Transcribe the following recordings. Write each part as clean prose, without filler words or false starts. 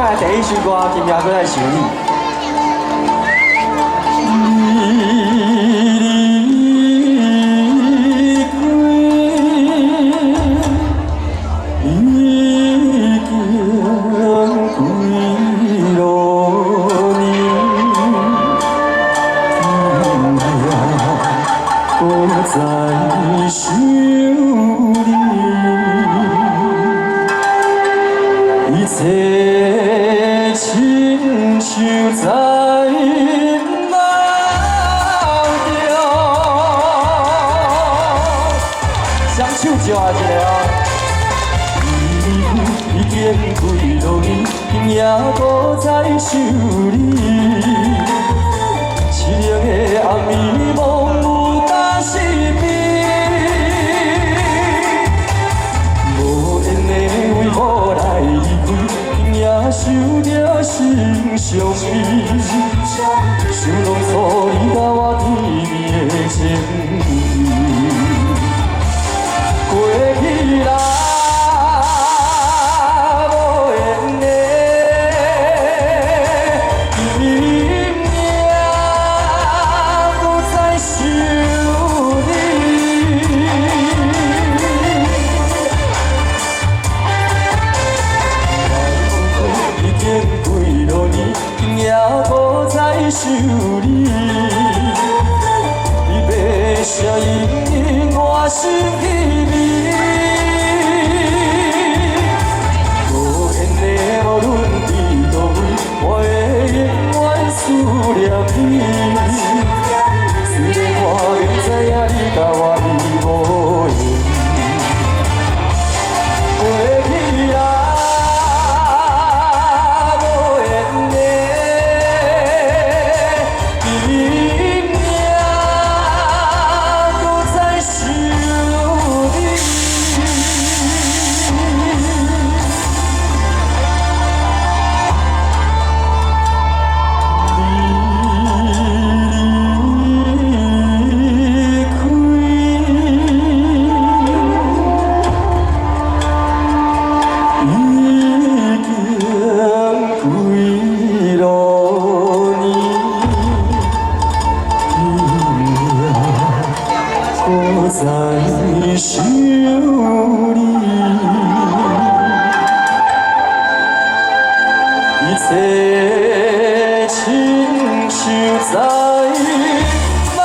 来第一首歌，今夜搁来想你。 在手里，一切亲像在梦中。双手接下一个哦。已经几落年，也搁在手里。凄凉的暗暝，梦有打失眠。 我来离开，也受着心伤悲，想拢错你甲我甜蜜的情意，过去啦，无缘的阴影，搁在手里。 几落年，也搁在手里。你的声音，我心稀微。无缘的，无论伫倒位，我会永远思念你。虽然我明知影你甲我已无缘，过去啊。 在手里，一切亲像在梦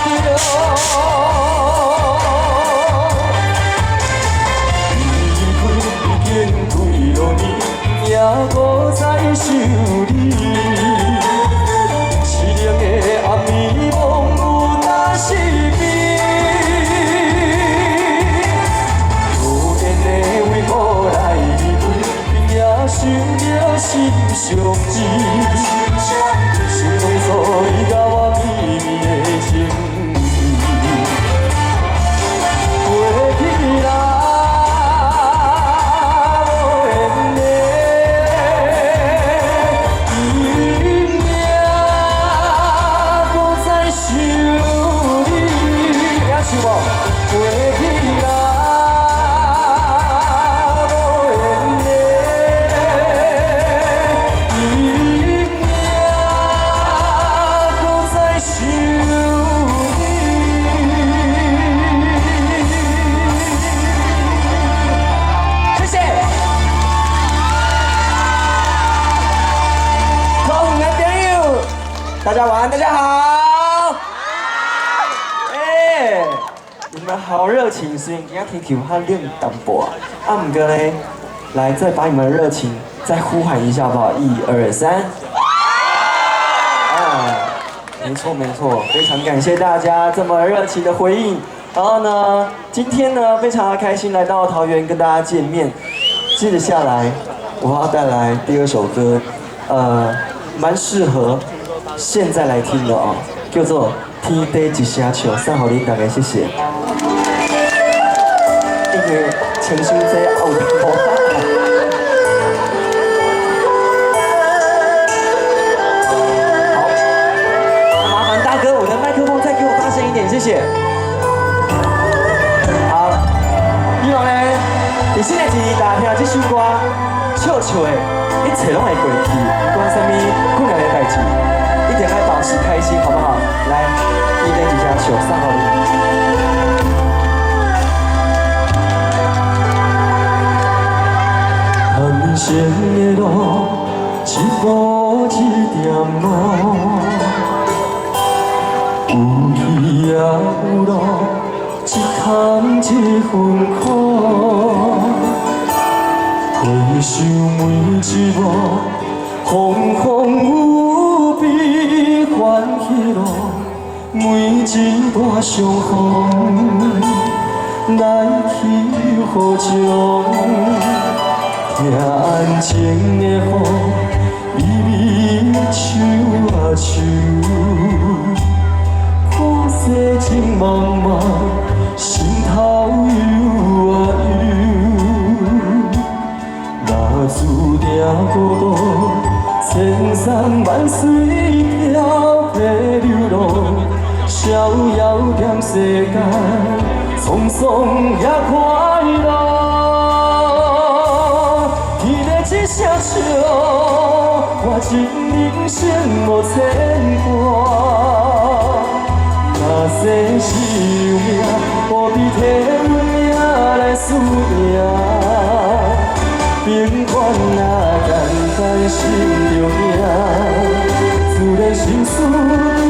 中。离开已经几落年，也搁在手里。凄凉的暗暝，梦有打失眠。 想着心伤悲，想拢错你甲我甜蜜的情意，过去啦，无缘的阴影，搁在手里，也是无过去啦。 大家晚安，大家好。哎，你们好热情，虽然今天天气有点冷淡薄啊，不过呢，来再把你们的热情再呼喊一下好不好？1、2、3。啊，没错没错，非常感谢大家这么热情的回应。然后呢，今天呢非常的开心来到桃园跟大家见面。接着下来，我要带来第2首歌，蛮适合。 现在来听的哦，叫做《天地一声笑》，送给你大家，谢谢。因为情绪在后头。好，麻烦大哥，我的麦克风再给我大声一点，谢谢。好，希望呢，你现在是大家听这首歌。笑笑的，一切拢会过去，不管什么困难的代志，一定要保持开心，好不好？来，一点几下手送给你。人生的路，一步一点路，有喜也有乐，一坎一分苦。回首每一幕，风风雨雨欢喜乐，每一段伤风来去何从？听安静的雨，微微唱啊唱，看世情茫茫，心头忧啊忧。若注定孤独，千山万水飘泊流浪，逍遥踮世间，匆匆也快乐。一声笑，我一人生无牵挂。若世事有命，何必替阮命来输赢？平凡啊，简单心着惊，自然心事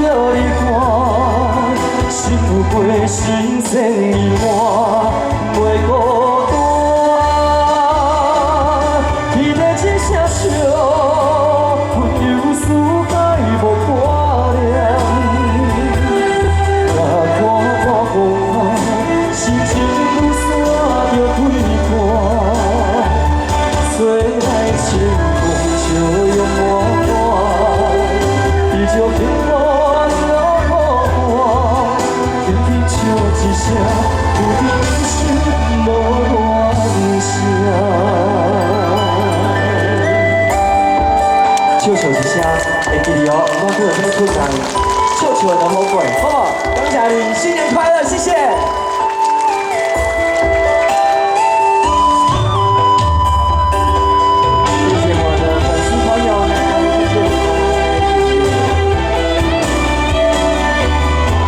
着你看，心有过，心善意满，袂孤单。笑笑一声，会记得哦。我今日要出场，笑笑的好过，好不好？感谢你，新年快乐，谢谢。谢谢我的粉丝朋友们，谢谢你们。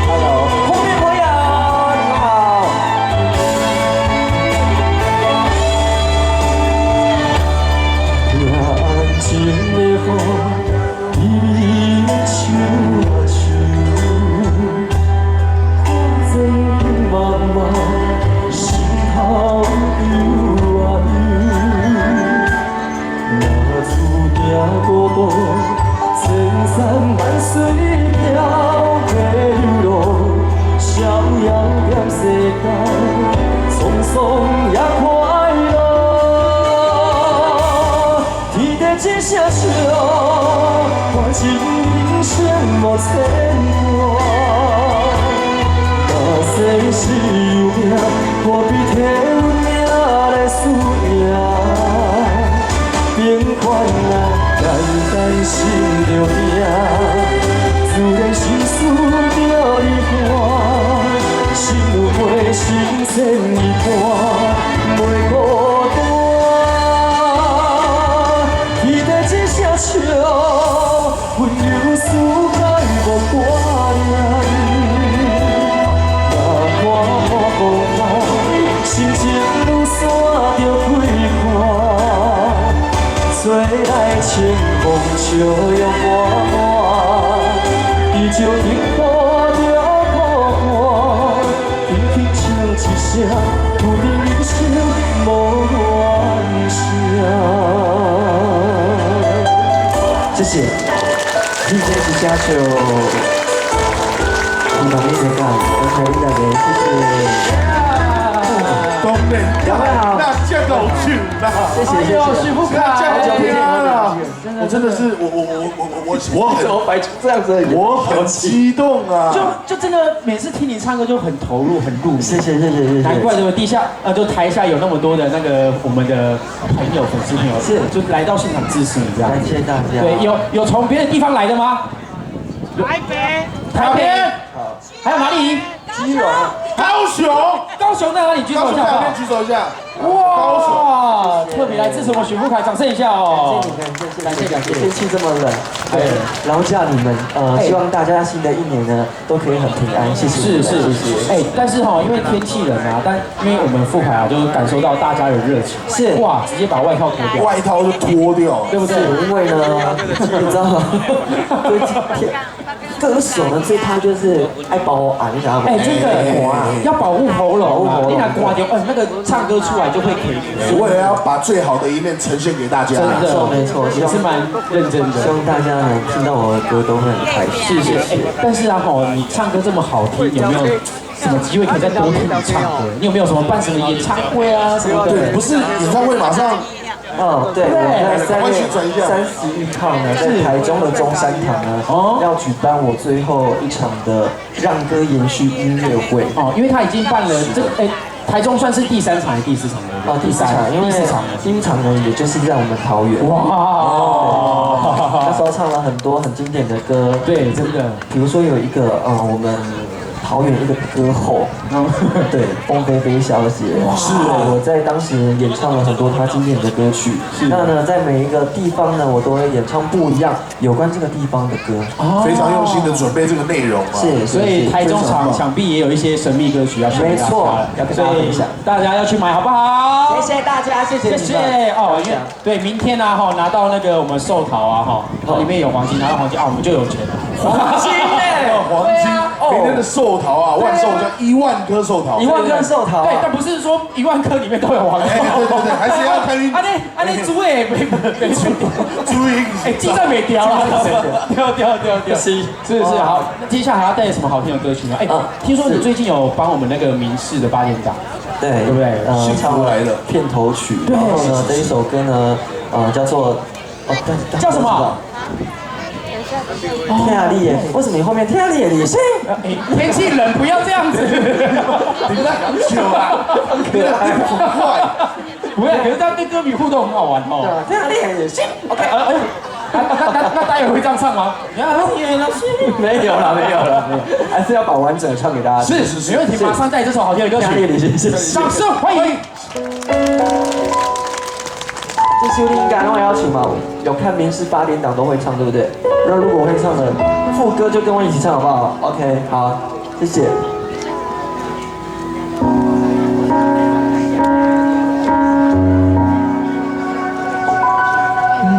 Hello， 后面朋友你们好。安静的雨，微微唱啊唱，看世茫茫，心头忧啊忧。若注定孤独，千山万水飘泊流浪，逍遥踮世间，匆匆也快乐。一声笑，我一人生无牵挂。若世事有命，何必替阮命来输赢？平凡啊，简单心着惊，自然心事着你看，心有过，心善意半，袂孤单。笑，温柔世界无挂念。若看破风雨，心情愈散着开看。吹来清风，笑容满满，依旧停看着苦寒，轻轻唱一声，有你人生无乱想。谢谢，今天是家球，你把你的干，刚才你大家谢谢。当然，两位好，那这个去啦，谢谢谢谢，许富凯，好久不见了，我真的是我很怎么摆出这样子？我很激动啊！就真的每次听你唱歌就很投入，很入迷。谢谢谢谢谢谢，难怪这个就台下有那么多的那个我们的朋友粉丝朋友，是就来到现场支持你这样。感谢大家。对，有从别的地方来的吗？台北，还有哪里？基隆，高雄高雄在哪里？举手一下。举手一下。哇，特别来支持我们许富凯，掌声一下哦！感谢，天气这么冷，对，劳驾你们，希望大家新的一年呢都可以很平安，谢谢。是，但是因为天气冷啊，但因为我们富凯啊，就感受到大家的热情，是哇，直接把外套脱掉，外套就脱掉，对不对？因为呢，你知道吗？歌手呢最怕就是爱保寒，你知道吗？真的，要保护喉咙啊，你拿刮掉，那个唱歌出来就会可以。为了要把最好的一面呈现给大家，真的，没错，也是蛮认真的。希望大家呢听到我的歌都会很开心。是，但是啊，你唱歌这么好听，有没有什么机会可以再多听你唱歌？你有没有什么办什么演唱会啊什么的？对，不是演唱会马上。对，我在3月31号呢，在台中的中山堂呢，要举办我最后一场的让歌延续音乐会。因为他已经办了这个，台中算是第3场还是第4场了？第4场，因为第1场呢，也就是在我们桃园。哇！那时候唱了很多很经典的歌。对，真的。比如说有一个，我们桃园一个歌后，对，凤飞飞小姐，是我在当时演唱了很多她经典的歌曲。那呢，在每一个地方呢，我都会演唱不一样有关这个地方的歌，非常用心的准备这个内容啊。是，所以台中场想必也有一些神秘歌曲要送给大家，要跟大家分享，大家要去买好不好？谢谢大家，谢谢因为对明天呢拿到那个我们寿桃啊里面有黄金，拿到黄金我们就有钱了。黄金黄金，明天的寿桃啊，万寿叫1万颗寿桃，1万颗寿桃，对，但不是说1万颗里面都有黄金，对，还是要看运气。那猪也没注意，鸡蛋没掉了，掉，是好，那接下来还要带什么好听的歌曲呢？听说你最近有帮我们那个民视的8点档，对不对？唱来的片头曲，然后呢这一首歌呢，叫做叫什么？天啊你耶！为什么你后面天啊你耶你？天气冷，不要这样子。你们在很久啊，很可爱，很快。不要，可是这样跟歌迷互动很好玩哦。天啊你耶也行。OK， 那大家会这样唱吗？没有了，还是要把完整的唱给大家。是，没问题，马上带这首好听的歌曲。掌声欢迎。这修丽应该都会邀请嘛，有看民视8点档都会唱，对不对？那如果我会唱的副歌就跟我一起唱好不好 ？OK， 好，谢谢。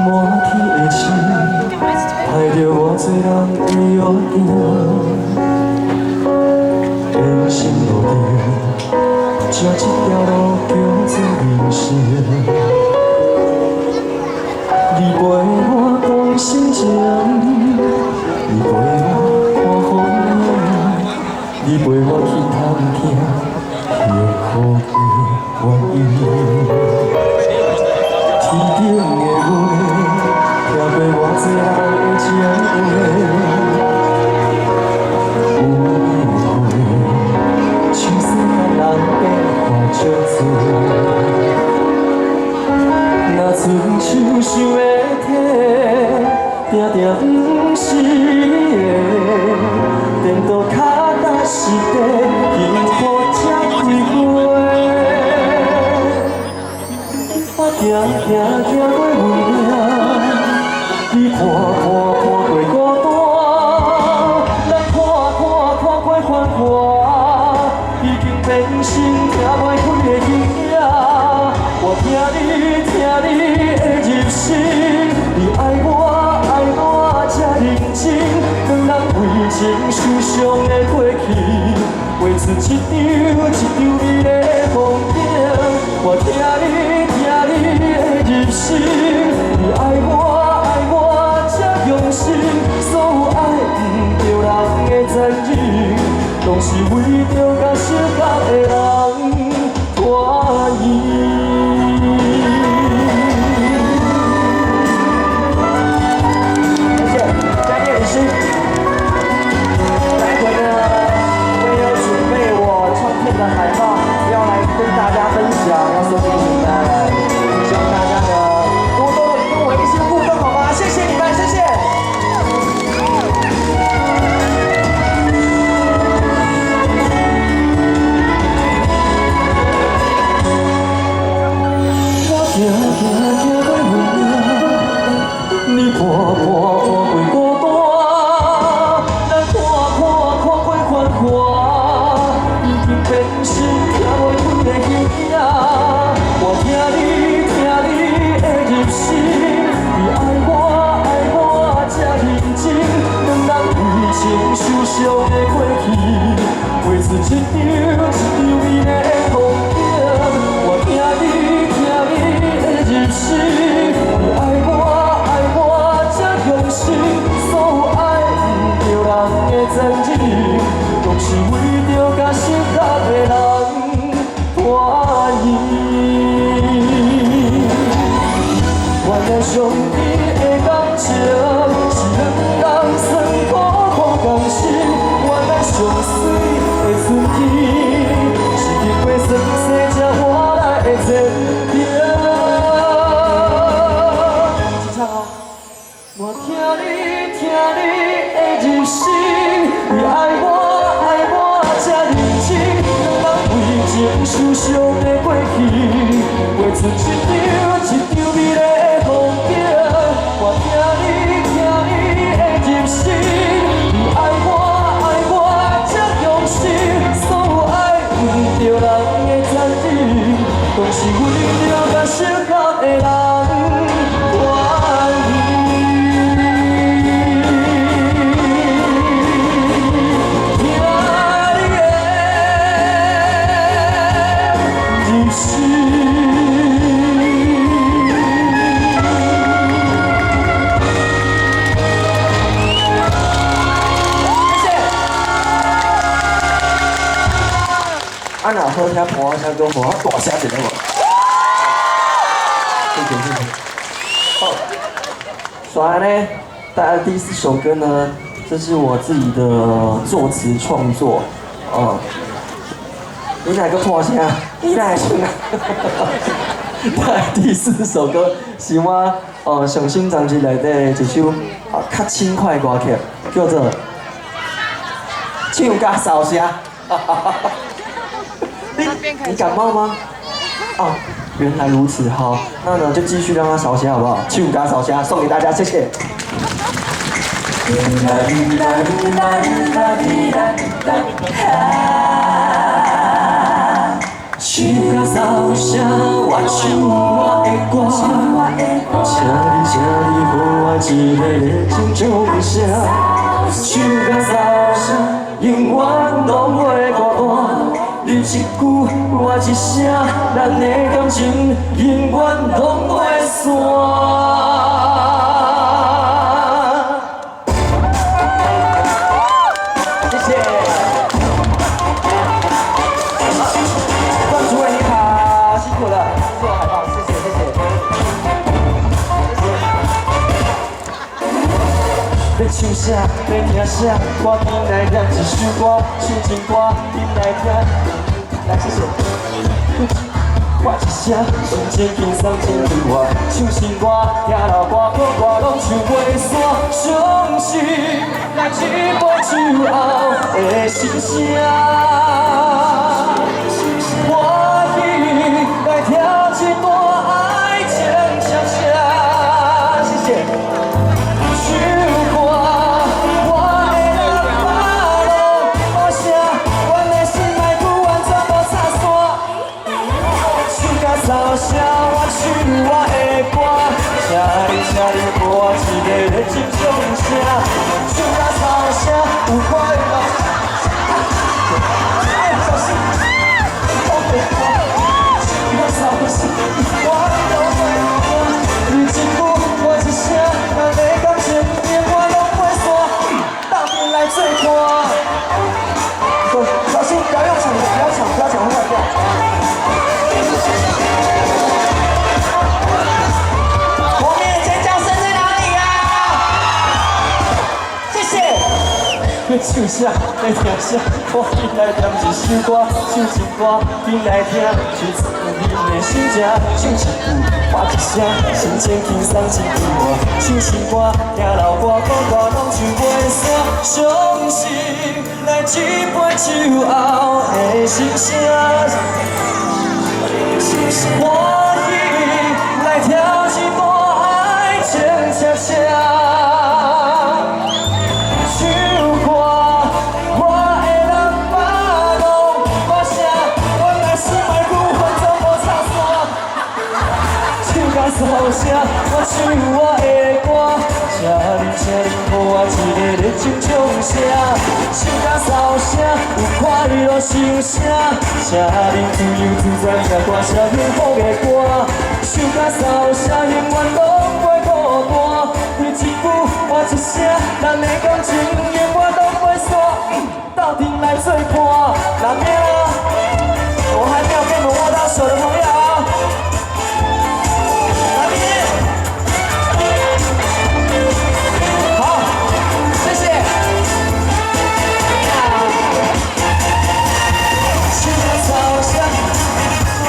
满天的星，害着我做人的约定，人生路程，这一条路叫做人生。你陪我讲心情，你陪我看风景，你陪我去探听幸福的原因。天顶的月，听过偌济人的情话，有回，像世间人变化足多。若春秋想要体，定定不是的。颠倒脚踏实地，幸福才归回。我行过运命，你看过孤单，咱看过繁华，已经变成听袂开的音乐。我听你的入心，你爱我才认真，让人为情受伤的过去，画出一张美丽的风景。我听你的入心，你爱我才用心，所有爱不着人的残忍，拢是为着甲适合的人欢喜。海报要来跟大家分享，要送给你们，希望大家呢多多跟我一起互动，好吗？谢谢你们，谢谢。常的过去，画出一张美丽的风景。我听你的入心，你爱我才用心，所有爱不着人的zan意，拢是为着甲心坎的人欢喜。原来上天的感情是两人酸苦苦共心，原来上水的春天是经过酸涩才换来的甜蜜。一唱哦，我听你的入心，你爱我才认真，两人为情受伤的过去，画出一张美丽的风景。我听你的入心，你爱我才用心，所有爱不着人的zan意，拢是为着甲适合的人欢喜。啊，若好听伴我唱歌，伴我大声一点无？谢谢。好，所以呢，大家第4首歌呢，这是我自己的作词创作，你哪个破声？你哪会唱啊？第4首歌是我上新专辑内底一首较轻快的歌曲，叫做《唱甲扫声》。你感冒吗？哦，原来如此，好，那呢就继续让他扫虾好不好？去甲扫虾送给大家，谢谢。手甲扫声，我唱我的歌，请你予我一个热情掌声。手甲扫声，永远拢袂孤单。你一句我一声，咱的感情永远拢袂散。谢谢。关主委你好，辛苦了，做得很好，谢谢。要唱啥，要听啥，我今来念一首歌，唱情歌，你来听。来，谢谢。我一声，心情轻松真对我，唱新歌，听老歌，好歌拢唱袂散。相信来一杯酒后的心声，欢喜来跳一段爱情恰恰。谢谢。扫声，我唱我的歌，请你给我一个热情掌声。唱甲扫声，有快乐。哎，小心！我的歌，唱甲扫声，我都会歌。你一句我一声，咱的感情永远拢袂散。到底来做伴。小心，不要用抢的，不要抢，会坏掉。要唱啥，要听啥，我今来念一首歌，唱情歌，你来听，唱出你的心情，唱一句我一声，心情轻松真快活，唱新歌，听老歌，好歌拢唱袂散，相信来一杯酒后的心声，欢喜来跳一段爱情恰恰。扫声，我唱我的歌，请你给我一个热情唱声，唱甲哨声，有快乐心声，请恁自由自在，也歌声幸福的歌，唱甲哨声，永远拢袂孤单。对一句我一声，咱的感情永远拢袂散，斗阵来做伴。男命，我还没有跟我握到手的朋友。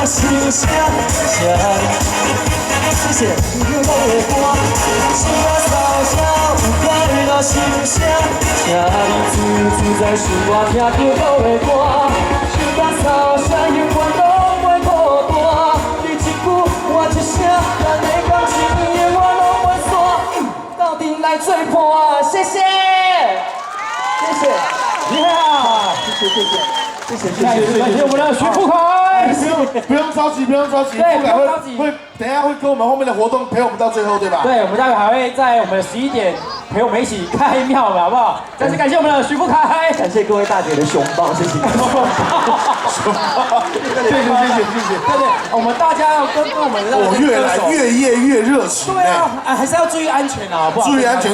心声，请你，谢谢。幸福的歌，唱甲哨声，有快乐心声，请你自由自在，使我听到好的歌。唱甲哨声，永远拢袂孤单。你一句我一声，咱的感情永远拢袂散。斗阵来做伴，谢谢，谢谢，谢谢我们的徐富凯。不用着急，不用着急，对，不用着急，会等一下会跟我们后面的活动陪我们到最后，对吧？对，我们待会还会在我们11点陪我们一起开庙的，好不好？再次感谢我们的徐富凯，感谢各位大姐的熊抱，谢谢。谢谢。对，我们大家要跟我们的我越来越夜越热情，对啊，还是要注意安全啊，好不好？注意安全。